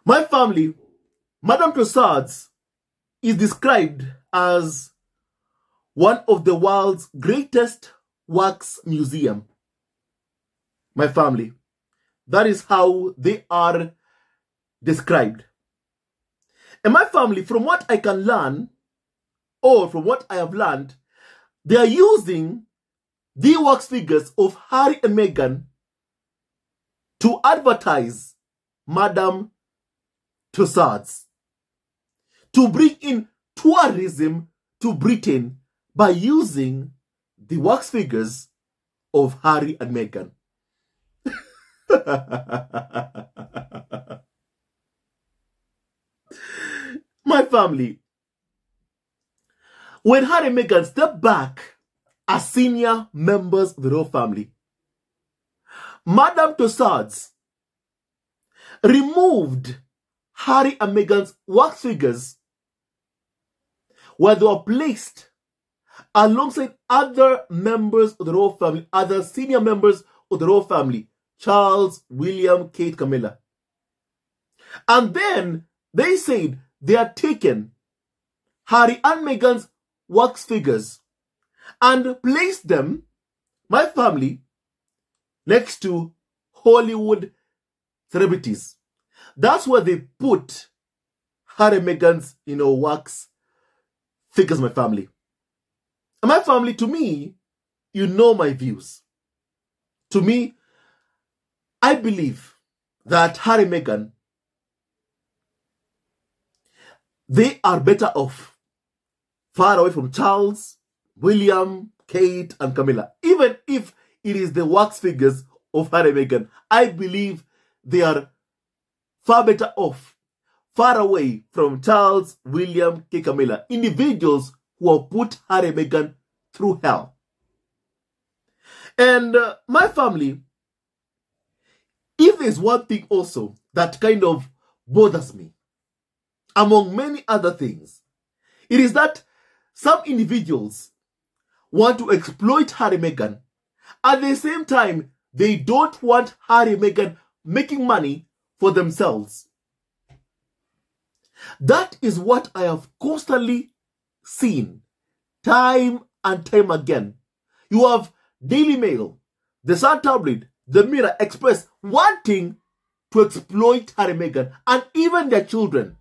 My family, Madame Tussauds is described as one of the world's greatest wax museum. My family, that is how they are described. And my family, from what I can learn, or from what I have learned, they are using the wax figures of Harry and Meghan to advertise Madame Tussauds, to bring in tourism to Britain by using the wax figures of Harry and Meghan. My family, when Harry and Meghan stepped back as senior members of the royal family, Madame Tussauds removed Harry and Meghan's wax figures where they were placed alongside other members of the royal family, other senior members of the royal family, Charles, William, Kate, Camilla. And then they said they had taken Harry and Meghan's wax figures and placed them, my family, next to Hollywood celebrities. That's where they put Harry and Meghan's, wax figures, my family. And my family, to me, you know my views. To me, I believe that Harry and Meghan, they are better off far away from Charles, William, Kate, and Camilla. Even if it is the wax figures of Harry and Meghan, I believe they are far better off, far away from Charles, William, Kate, Camilla, individuals who have put Harry and Meghan through hell. And my family, if there's one thing also that kind of bothers me, among many other things, it is that some individuals want to exploit Harry and Meghan. At the same time, they don't want Harry and Meghan making money for themselves. That is what I have constantly seen, time and time again. You have Daily Mail, the Sun Tabloid, the Mirror, Express, wanting to exploit Harry and Meghan and even their children.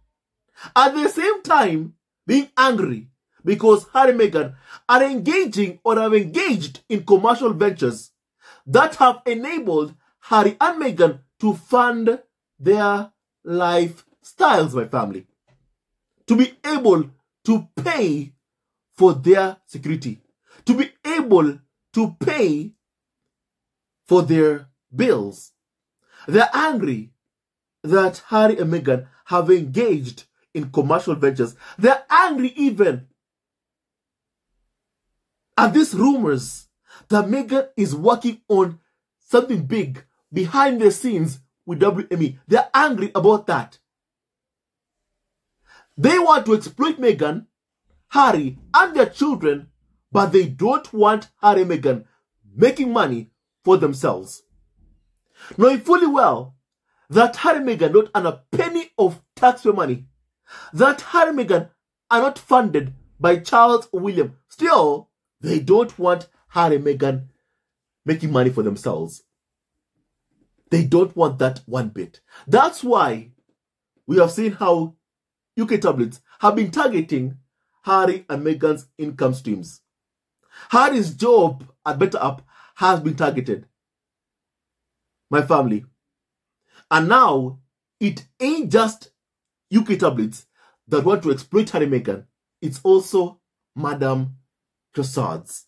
At the same time, being angry because Harry and Meghan are engaging or have engaged in commercial ventures that have enabled Harry and Meghan to fund their lifestyles, my family. To be able to pay for their security. To be able to pay for their bills. They're angry that Harry and Meghan have engaged in commercial ventures. They're angry even at these rumors that Meghan is working on something big behind the scenes with WME. They're angry about that. They want to exploit Meghan, Harry, and their children, but they don't want Harry and Meghan making money for themselves. Knowing fully well that Harry and Meghan don't earn a penny of taxpayer money, that Harry and Meghan are not funded by Charles or William, still, they don't want Harry and Meghan making money for themselves. They don't want that one bit. That's why we have seen how UK tabloids have been targeting Harry and Meghan's income streams. Harry's job at Better Up has been targeted. My family. And now, it ain't just UK tabloids that want to exploit Harry and Meghan. It's also Madame Tussauds.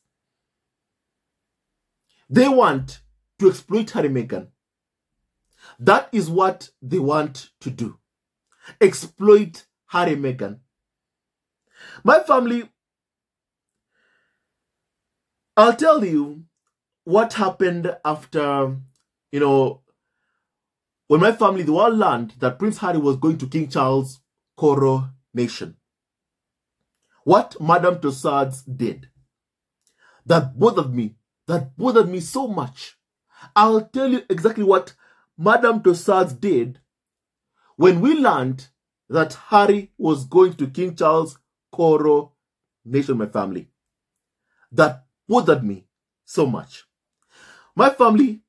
They want to exploit Harry and Meghan. That is what they want to do. Exploit Harry and Meghan. My family, I'll tell you what happened after, when my family, they all learned that Prince Harry was going to King Charles' coronation. What Madame Tussauds did, that bothered me so much. I'll tell you exactly what Madame Tussauds did when we learned that Harry was going to King Charles' coronation, my family. That bothered me so much. My family,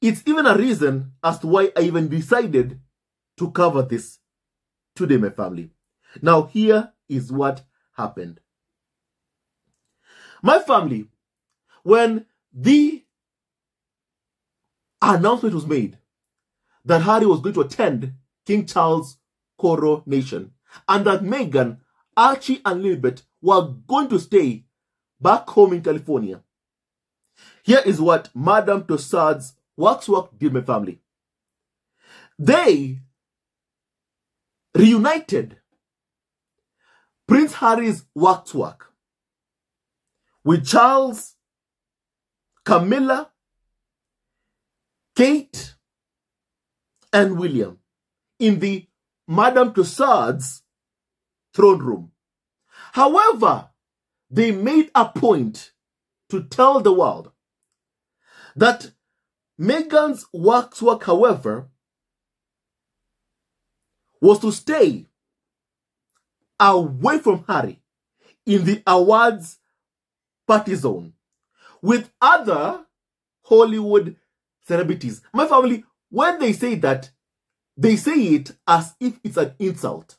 it's even a reason as to why I even decided to cover this today, my family. Now, here is what happened. My family, when the announcement was made that Harry was going to attend King Charles' coronation and that Meghan, Archie, and Lilibet were going to stay back home in California, here is what Madame Tussauds Waxwork did, my family. They reunited Prince Harry's waxwork with Charles, Camilla, Kate, and William in the Madame Tussauds throne room. However, they made a point to tell the world that Meghan's waxwork, however, was to stay away from Harry in the awards party zone with other Hollywood celebrities. My family, when they say that, they say it as if it's an insult.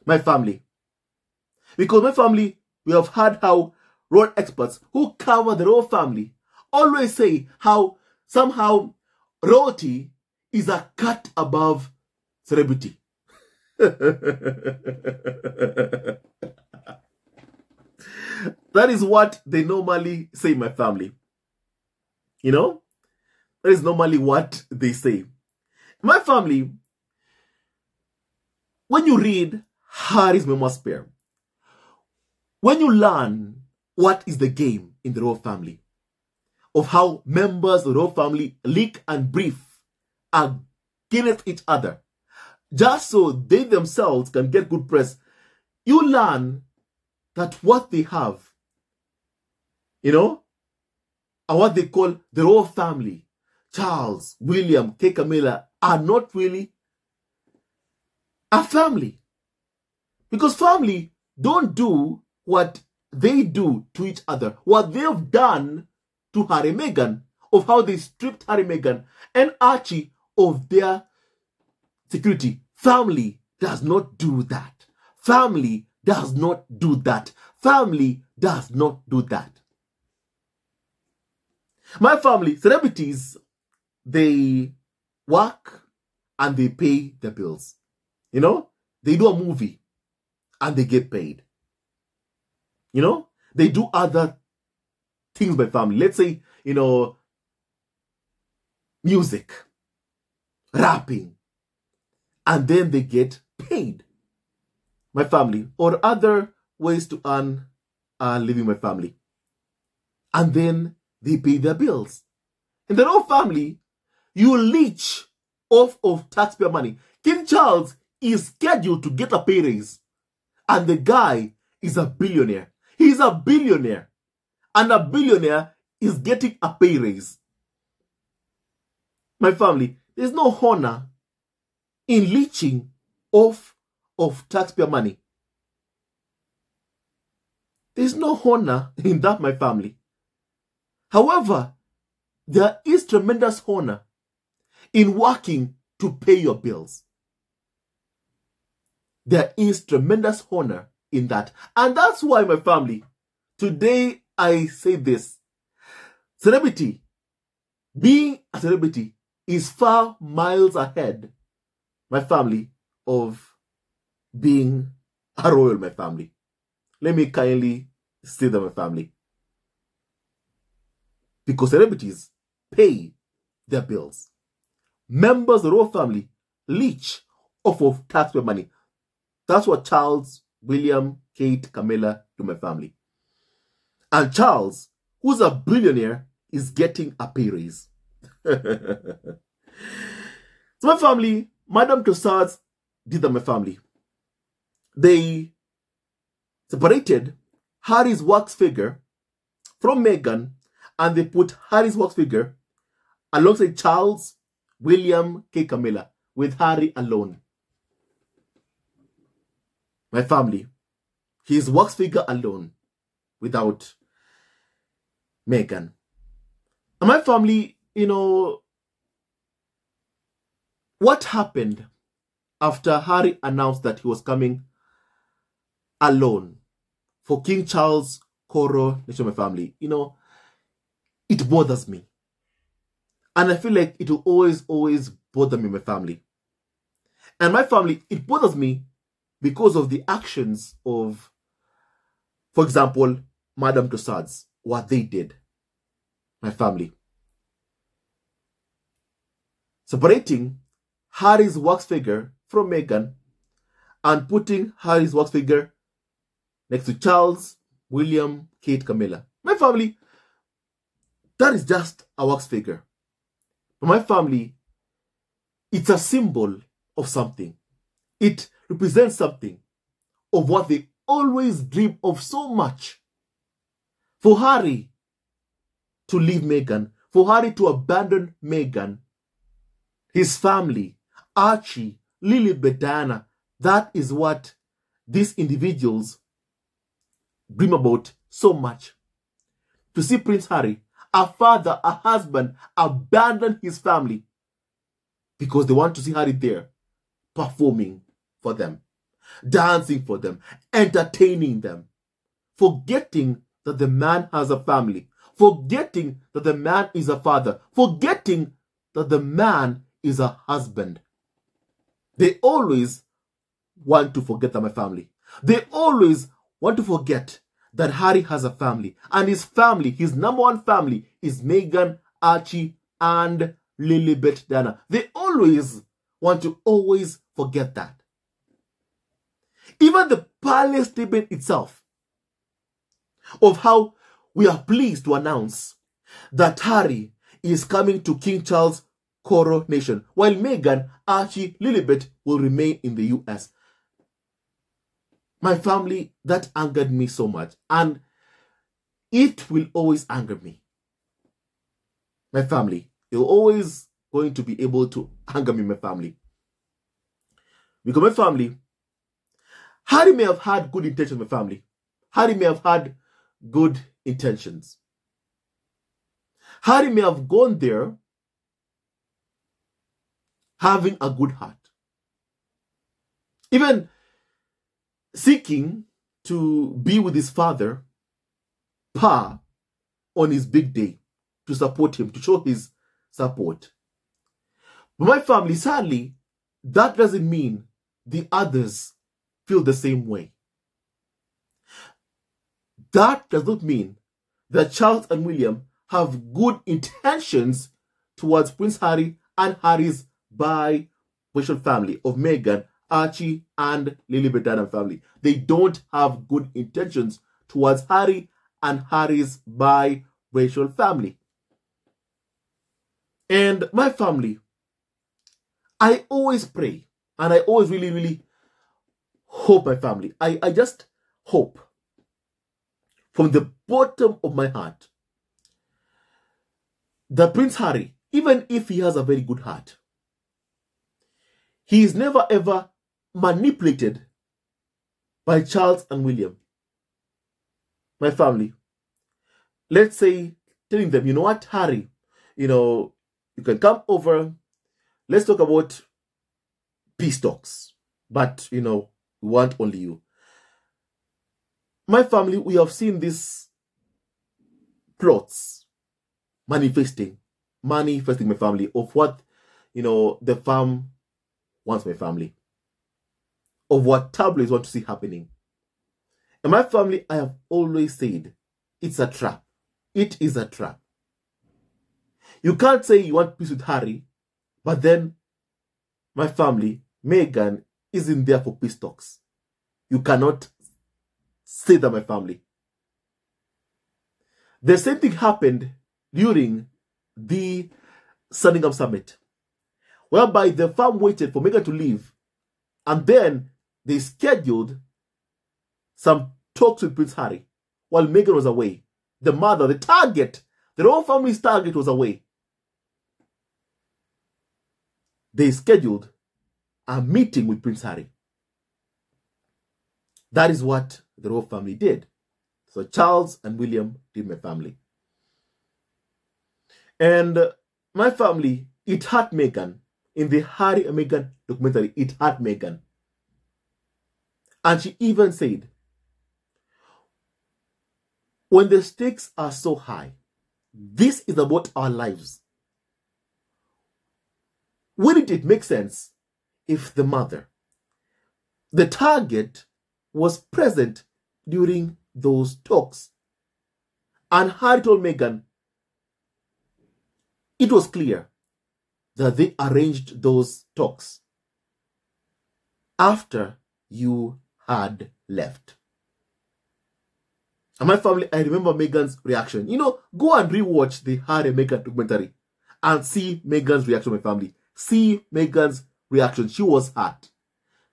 My family. Because my family, we have heard how royal experts who cover the royal family always say how somehow royalty is a cut above celebrity. That is what they normally say, my family. You know? That is normally what they say. My family, when you read Harry's memoir spare, when you learn what is the game in the royal family, of how members of the royal family leak and brief against each other, just so they themselves can get good press, you learn that what they have, you know, and what they call the royal family, Charles, William, Kate, Camilla, are not really a family. Because family don't do what they do to each other. What they've done to Harry and Meghan, of how they stripped Harry and Meghan and Archie of their security. Family does not do that. Family does not do that. Family does not do that. My family, celebrities, they work and they pay their bills. You know, they do a movie and they get paid. You know, they do other things by family. Let's say, you know, music, rapping, and then they get paid. My family, or other ways to earn a living, my family. And then they pay their bills. In the royal family, you leech off of taxpayer money. King Charles is scheduled to get a pay raise. And the guy is a billionaire. He's a billionaire. And a billionaire is getting a pay raise. My family, there's no honor in leeching off of taxpayer money. There's no honor in that, my family. However, there is tremendous honor in working to pay your bills. There is tremendous honor in that. And that's why, my family, today I say this. Celebrity, being a celebrity, is far miles ahead, my family, of being a royal, my family. Let me kindly say that, my family. Because celebrities pay their bills. Members of the royal family leech off of taxpayer money. That's what Charles, William, Kate, Camilla do, my family. And Charles, who's a billionaire, is getting a pay raise. So my family, Madame Tussauds did that, my family. They separated Harry's wax figure from Meghan, and they put Harry's wax figure alongside Charles, William, Kate, Camilla, with Harry alone. My family, his wax figure alone, without Meghan. And my family, what happened after Harry announced that he was coming alone for King Charles' coronation, my family, it bothers me. And I feel like it will always bother me, my family. And my family, it bothers me because of the actions of, for example, Madame Tussauds, what they did. My family. Separating Harry's wax figure from Meghan and putting Harry's wax figure next to Charles, William, Kate, Camilla. My family, that is just a wax figure. But my family, it's a symbol of something. It represents something of what they always dream of so much. For Harry to leave Meghan, for Harry to abandon Meghan, his family, Archie, Lilibet, Diana, that is what these individuals dream about so much. To see Prince Harry, a father, a husband, abandon his family because they want to see Harry there, performing for them, dancing for them, entertaining them, forgetting that the man has a family, forgetting that the man is a father, forgetting that the man is a husband. They always want to forget that, my family. They always want to forget that Harry has a family. And his family, his number one family, is Meghan, Archie, and Lilibet, Diana. They always want to forget that. Even the palace statement itself of how we are pleased to announce that Harry is coming to King Charles' coronation, while Meghan, Archie, Lilibet will remain in the US. My family, that angered me so much, and it will always anger me. My family, you're always going to be able to anger me, my family. Because my family, Harry may have had good intentions, my family. Harry may have had good intentions. Harry may have gone there having a good heart. Even seeking to be with his father, Pa, on his big day, to support him, to show his support. But my family, sadly, that doesn't mean the others feel the same way. That does not mean that Charles and William have good intentions towards Prince Harry and Harry's biracial family of Meghan, Archie, and Lilibet Diana family. They don't have good intentions towards Harry and Harry's biracial family. And my family, I always pray, and I always really hope, my family. I just hope from the bottom of my heart that Prince Harry, even if he has a very good heart, he is never ever manipulated by Charles and William. My family, let's say, telling them, you know what, Harry, you can come over, let's talk about peace talks, but, we want only you. My family, we have seen these plots manifesting, my family, of what, the farm wants, my family, of what tabloids want to see happening. And my family, I have always said, it's a trap. It is a trap. You can't say you want peace with Harry, but then, my family, Meghan isn't there for peace talks. You cannot say that, my family. The same thing happened during the Sandingham Summit, whereby the farm waited for Meghan to leave, and then they scheduled some talks with Prince Harry while Meghan was away. The mother, the target, the whole family's target was away. They scheduled a meeting with Prince Harry. That is what the royal family did. So Charles and William did my family. And my family, it hurt Meghan. In the Harry and Meghan documentary, it hurt Meghan. And she even said, when the stakes are so high, this is about our lives. Wouldn't it make sense if the mother, the target, was present during those talks? And Harry told Meghan it was clear that they arranged those talks after you had left. And my family, I remember Meghan's reaction. You know, go and rewatch the Harry and Meghan documentary and see Meghan's reaction, my family. See Meghan's reaction. She was hurt.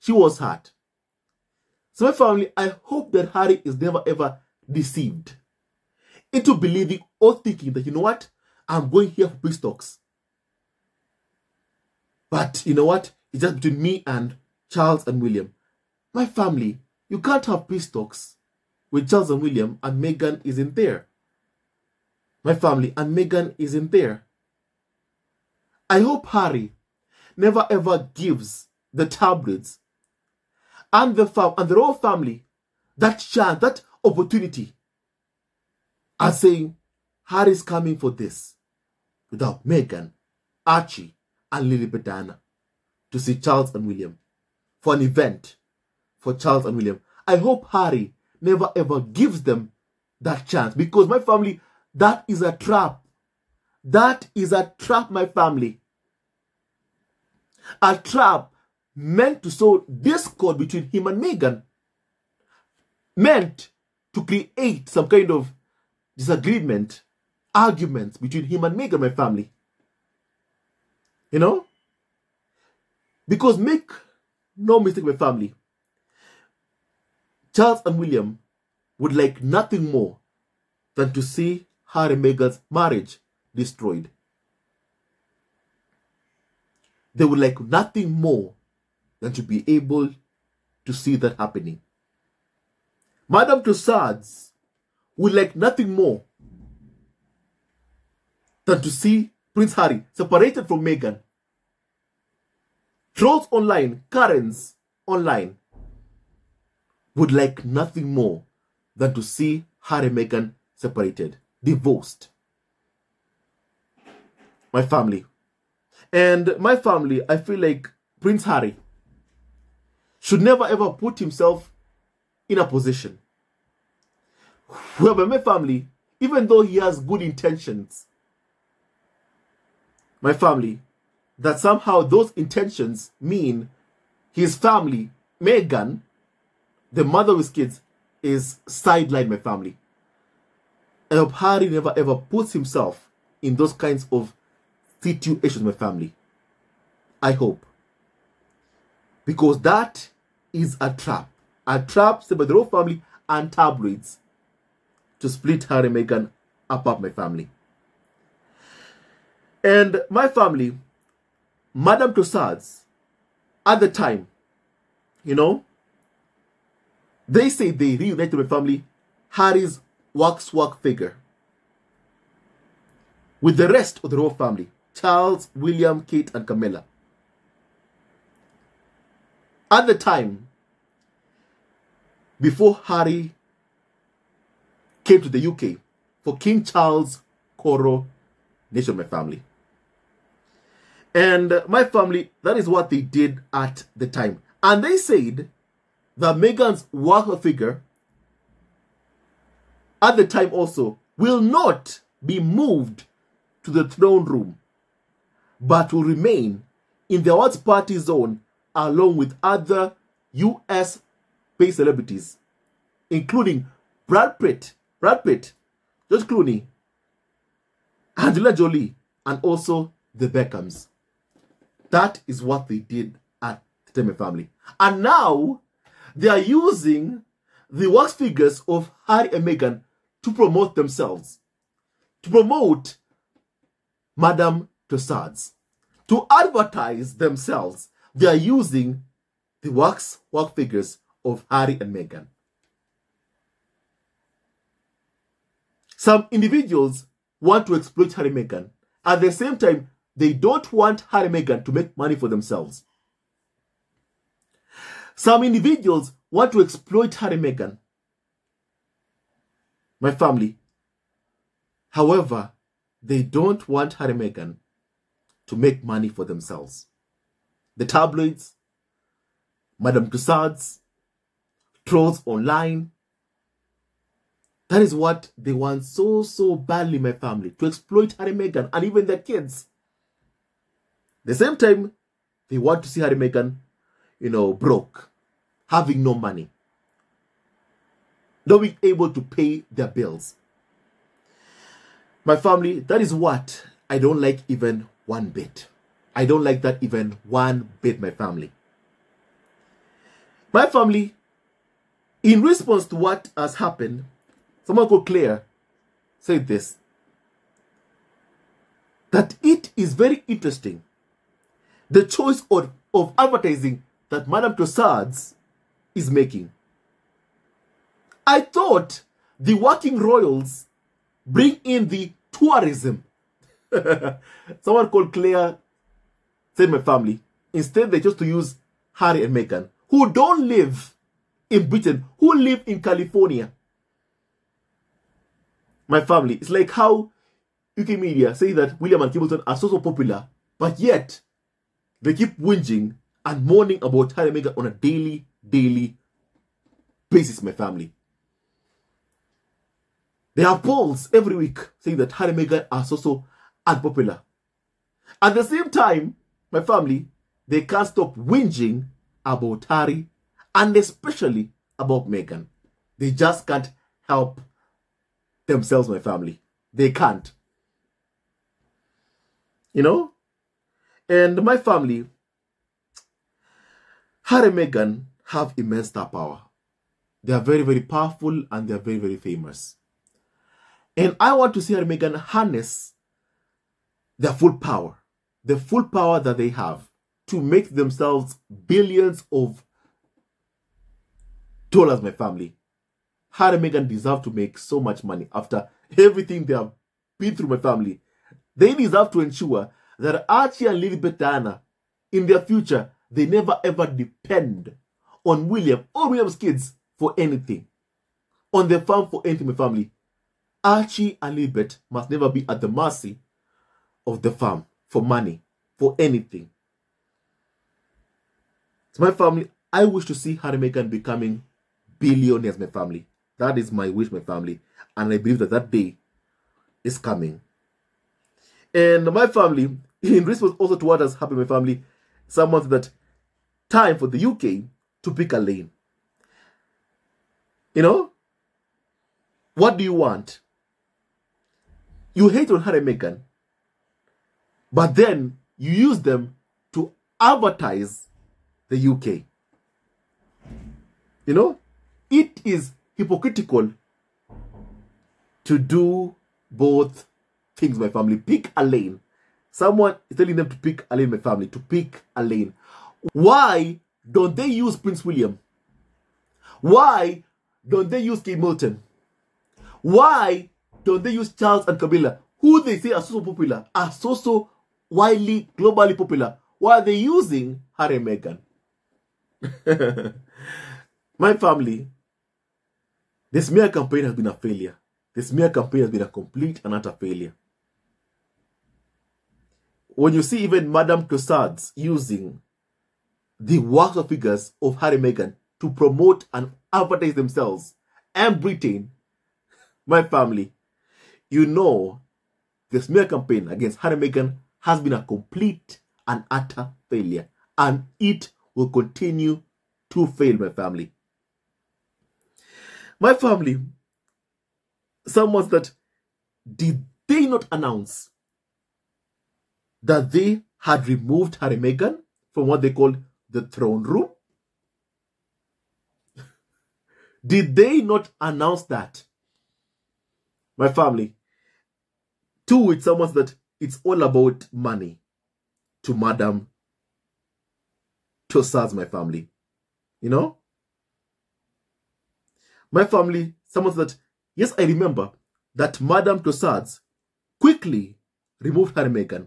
She was hurt. So my family, I hope that Harry is never ever deceived into believing or thinking that, you know what, I'm going here for peace talks. But you know what, it's just between me and Charles and William. My family, you can't have peace talks with Charles and William and Meghan isn't there. My family, and Meghan isn't there. I hope Harry never ever gives the tabloids and the royal family that chance, that opportunity, as saying Harry's coming for this, without Meghan, Archie, and Lilibet Diana to see Charles and William for an event for Charles and William. I hope Harry never ever gives them that chance, because my family, that is a trap. That is a trap, my family. A trap meant to sow discord between him and Meghan. Meant to create some kind of disagreement, arguments between him and Meghan, my family. You know? Because make no mistake, my family, Charles and William would like nothing more than to see Harry and Meghan's marriage destroyed. They would like nothing more than to be able to see that happening. Madame Tussauds would like nothing more than to see Prince Harry separated from Meghan. Trolls online, Karens online, would like nothing more than to see Harry and Meghan separated, divorced. My family. And my family, I feel like Prince Harry should never ever put himself in a position whereby my family, even though he has good intentions, my family, that somehow those intentions mean his family, Meghan, the mother of his kids, is sidelined, my family. I hope Harry never ever puts himself in those kinds of situations, my family. I hope. Because that is a trap. A trap set by the royal family and tabloids to split Harry and Meghan apart, my family. And my family, Madame Tussauds, at the time, you know, they say they reunited my family, Harry's waxwork figure, with the rest of the royal family, Charles, William, Kate, and Camilla. At the time, before Harry came to the UK for King Charles' coronation, my family. And my family, that is what they did at the time. And they said that Meghan's waxwork figure at the time also will not be moved to the throne room, but will remain in the watch party zone along with other US-based celebrities, including Brad Pitt, George Clooney, Angelina Jolie, and also the Beckhams. That is what they did at the time, my family. And now they are using the wax figures of Harry and Meghan to promote themselves, to promote Madame Tussauds, to advertise themselves they are using the waxwork figures of Harry and Meghan. Some individuals want to exploit Harry and Meghan. At the same time, they don't want Harry and Meghan to make money for themselves. Some individuals want to exploit Harry and Meghan, my family. However, they don't want Harry and Meghan to make money for themselves. The tabloids, Madame Tussauds, trolls online, that is what they want so badly, my family, to exploit Harry and Meghan and even their kids. At the same time, they want to see Harry and Meghan, broke, having no money, not being able to pay their bills. My family, that is what I don't like even one bit. I don't like that even one bit, my family. My family, in response to what has happened, someone called Claire said this, that it is very interesting, the choice of advertising that Madame Tussauds is making. I thought the working royals bring in the tourism. Someone called Claire said, my family, instead they chose to use Harry and Meghan, who don't live in Britain, who live in California. My family, it's like how UK media say that William and Kimberton are so popular, but yet they keep whinging and mourning about Harry and Meghan on a daily basis, my family. They have polls every week saying that Harry and Meghan are so unpopular. At the same time, my family, they can't stop whinging about Harry and especially about Meghan. They just can't help themselves, my family. They can't. And my family, Harry and Meghan have immense star power. They are very powerful and they are very famous. And I want to see Harry and Meghan harness their full power, the full power that they have to make themselves billions of dollars, my family. Harry and Meghan deserve to make so much money after everything they have been through, my family. They deserve to ensure that Archie and Lilibet Diana, in their future, they never ever depend on William or William's kids for anything. On their farm for anything, my family. Archie and Lilibet must never be at the mercy of the farm for money, for anything. So my family, I wish to see Harry and Meghan becoming billionaires, my family. That is my wish, my family. And I believe that that day is coming. And my family, in response also to what has happened, my family, someone said that time for the UK to pick a lane. What do you want? You hate on Harry and Meghan, but then you use them to advertise the UK. It is hypocritical to do both things, my family. Pick a lane. Someone is telling them to pick a lane, my family, to pick a lane. Why don't they use Prince William? Why don't they use Kate Middleton? Why don't they use Charles and Camilla, who they say are so popular, are so widely, globally popular? Why are they using Harry and Meghan? My family, the smear campaign has been a failure. The smear campaign has been a complete and utter failure. When you see even Madame Tussauds using the wax figures of Harry and Meghan to promote and advertise themselves and Britain, my family, the smear campaign against Harry and Meghan has been a complete and utter failure. And it will continue to fail, my family. My family, someone said, did they not announce that they had removed Harry and Meghan from what they called the throne room? Did they not announce that? My family, to which someone said that it's all about money to Madame Tussauds, my family. You know? My family, someone said that, yes, I remember that Madame Tussauds quickly removed Harry and Meghan.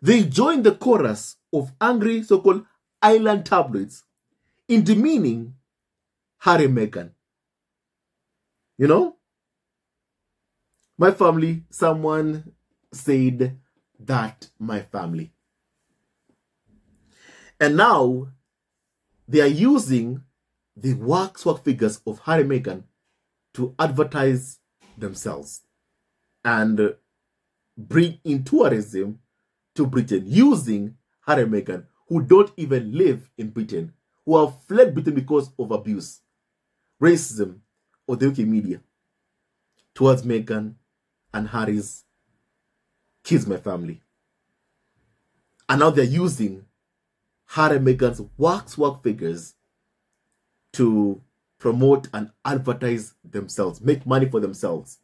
They joined the chorus of angry so-called island tabloids in demeaning Harry and Meghan. You know? My family, someone said that my family. And now they are using the waxwork figures of Harry and Meghan to advertise themselves and bring in tourism to Britain using Harry and Meghan, who don't even live in Britain, who have fled Britain because of abuse, racism, or the UK media towards Meghan and Harry's kids, my family. And now they're using Harry and Meghan's waxwork figures to promote and advertise themselves, make money for themselves.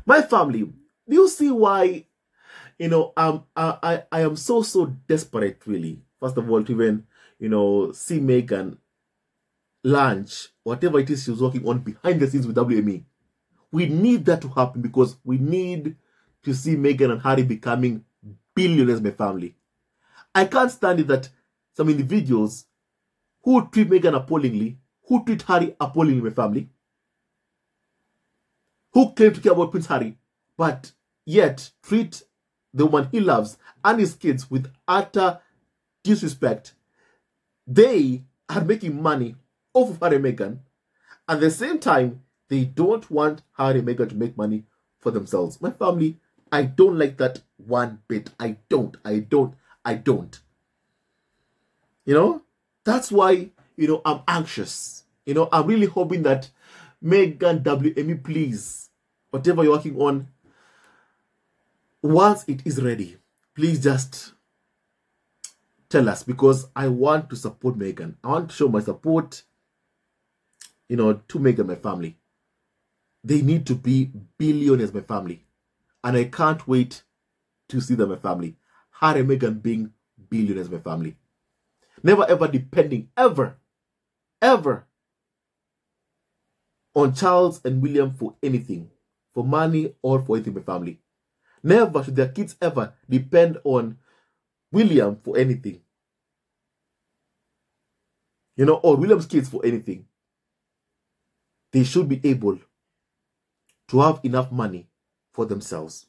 My family, do you see why, you know, I am so desperate, really, first of all, to even, you know, see Meghan launch whatever it is she was working on behind the scenes with WME. We need that to happen because we need to see Meghan and Harry becoming billionaires, my family. I can't stand it that some individuals who treat Meghan appallingly, who treat Harry appallingly, my family, who claim to care about Prince Harry, but yet treat the woman he loves and his kids with utter disrespect. They are making money off of Harry and Meghan. At the same time, they don't want Harry and Meghan to make money for themselves. My family, I don't like that one bit. I don't. You know, that's why, you know, I'm anxious. You know, I'm really hoping that Meghan, WME, please, whatever you're working on, once it is ready, please just tell us, because I want to support Meghan. I want to show my support, you know, to Meghan, my family. They need to be billionaires, my family. And I can't wait to see them, my family. Harry and Meghan being billionaires, my family. Never ever depending, ever, on Charles and William for anything, for money or for anything, my family. Never should their kids ever depend on William for anything. You know, or William's kids for anything. They should be able to have enough money for themselves.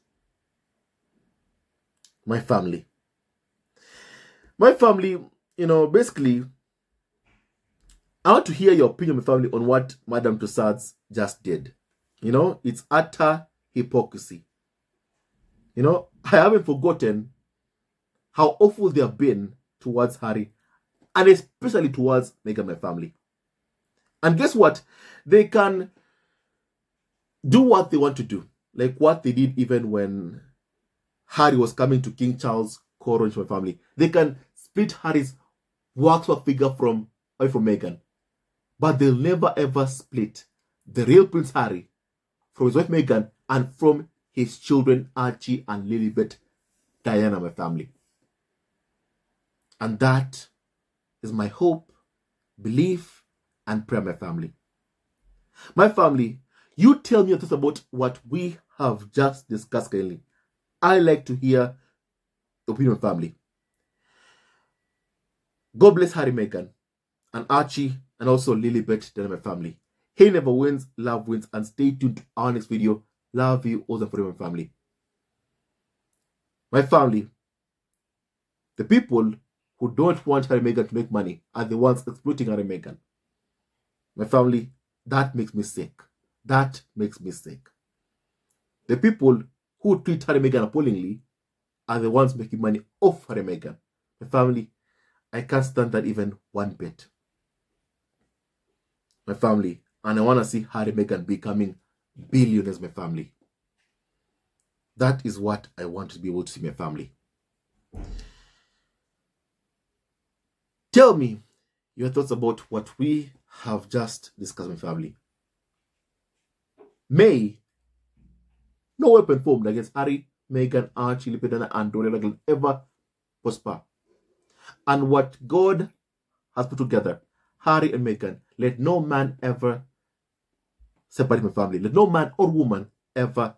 My family. My family, you know, basically, I want to hear your opinion, my family, on what Madame Tussauds just did. You know, it's utter hypocrisy. You know, I haven't forgotten how awful they have been towards Harry, and especially towards Meghan, my family. And guess what? They can do what they want to do. Like what they did even when Harry was coming to King Charles' coronation, my family. They can split Harry's waxwork figure away from Meghan. But they'll never ever split the real Prince Harry from his wife Meghan and from his children Archie and Lilibet Diana, my family. And that is my hope, belief, and prayer, my family. My family, you tell me your thoughts about what we have just discussed currently. I like to hear the opinion of family. God bless Harry, Meghan, and Archie, and also Lilibet, Diana, my family. He never wins, love wins, and stay tuned to our next video. Love you all and forever, my family. My family, the people who don't want Harry and Meghan to make money are the ones exploiting Harry and Meghan. My family, that makes me sick. That makes me sick. The people who treat Harry and Meghan appallingly are the ones making money off Harry and Meghan. My family, I can't stand that even one bit. My family, and I want to see Harry and Meghan becoming billionaires, my family. That is what I want to be able to see, my family. Tell me your thoughts about what we have just discussed, my family. May no weapon formed against Harry, Meghan, Archie, Lipedana, and Dorian will ever prosper. And what God has put together, Harry and Meghan, let no man ever separate my family. Let no man or woman ever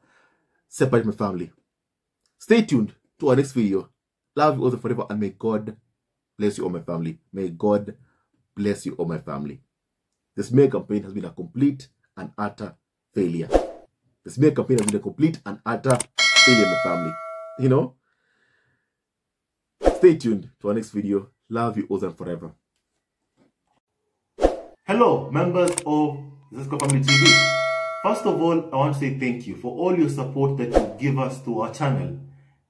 separate my family. Stay tuned to our next video. Love you all forever, and may God bless you all, my family. May God bless you all, my family. The smear campaign has been a complete and utter failure. The smear campaign has been a complete and utter failure, my family. You know? Stay tuned to our next video. Love you all and forever. Hello, members of Zesco Family TV. First of all, I want to say thank you for all your support that you give us to our channel.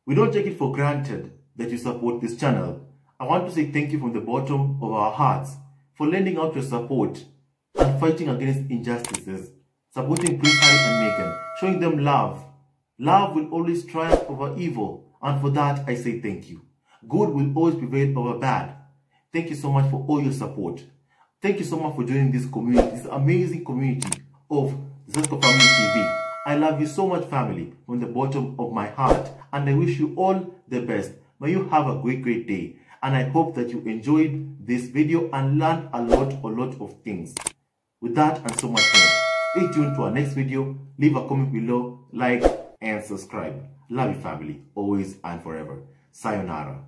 We don't take it for granted that you support this channel. I want to say thank you from the bottom of our hearts for lending out your support and fighting against injustices, supporting Prince Harry and Meghan, showing them love. Love will always triumph over evil, and for that I say thank you. Good will always prevail over bad. Thank you so much for all your support. Thank you so much for joining this community, this amazing community of Zesco Family TV. I love you so much, family, from the bottom of my heart, and I wish you all the best. May you have a great day, and I hope that you enjoyed this video and learned a lot of things. With that and so much more, stay tuned to our next video. Leave a comment below, like and subscribe. Love you, family, always and forever. Sayonara.